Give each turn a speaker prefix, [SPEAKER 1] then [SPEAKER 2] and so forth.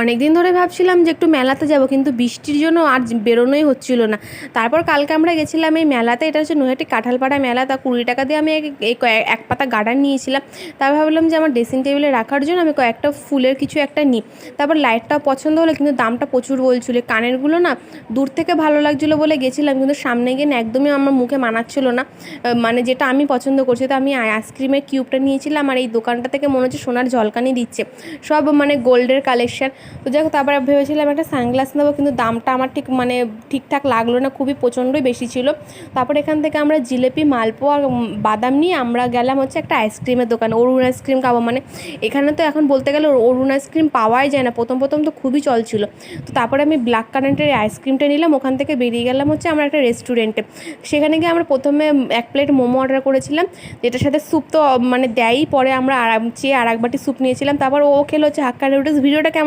[SPEAKER 1] অনেকদিন ধরে ভাবছিলাম যে একটু মেলাতে যাব, কিন্তু বৃষ্টির জন্য আর বেরোনোই হচ্ছিল না। তারপর কালকে আমরা গেছিলাম এই মেলাতে, এটা হচ্ছে নৈহাটি কাঁঠালপাড়া মেলা। তা 20 টাকা দিয়ে আমি এক পাতা গার্ডার নিয়েছিলাম। তারপর ভাবলাম যে আমার ড্রেসিং টেবিলে রাখার জন্য আমি কয়েকটা ফুলের কিছু একটা নিই। তারপর লাইটটাও পছন্দ হলো, কিন্তু দামটা প্রচুর বলছিল। কানেরগুলো না দূর থেকে ভালো লাগছিলো বলে গেছিলাম, কিন্তু সামনে গিয়ে না একদমই আমার মুখে মানাচ্ছিল না। মানে যেটা আমি পছন্দ করছি, তো আমি আইসক্রিমের কিউবটা নিয়েছিলাম, আর এই দোকানটা থেকে মনে হচ্ছে সোনার ঝলকানি দিচ্ছে, সব মানে গোল্ডের কালেকশন। তো যাই হোক, তারপরে ভেবেছিলাম একটা সানগ্লাস নেবো, কিন্তু দামটা আমার ঠিকঠাক লাগলো না, খুবই প্রচণ্ডই বেশি ছিল। তারপর এখান থেকে আমরা জিলেপি, মালপোয়া আর বাদাম নিয়ে আমরা গেলাম হচ্ছে একটা আইসক্রিমের দোকান। অরুণ আইসক্রিম খাবো, মানে এখানে তো এখন বলতে গেলে অরুণ আইসক্রিম পাওয়াই যায় না, প্রথম প্রথম তো খুবই চলছিল। তো তারপরে আমি ব্ল্যাক কারেন্টের আইসক্রিমটা নিলাম, ওখান থেকে বেরিয়ে গেলাম হচ্ছে আমরা একটা রেস্টুরেন্টে। সেখানে গিয়ে আমরা প্রথমে 1 প্লেট মোমো অর্ডার করেছিলাম, যেটার সাথে স্যুপ তো মানে দেয়ই, পরে আমরা চেয়ে আর এক বাটি স্যুপ নিয়েছিলাম। তারপর ও খেলো হচ্ছে হাক্কা নুডলস। ভিডিওটা কেমন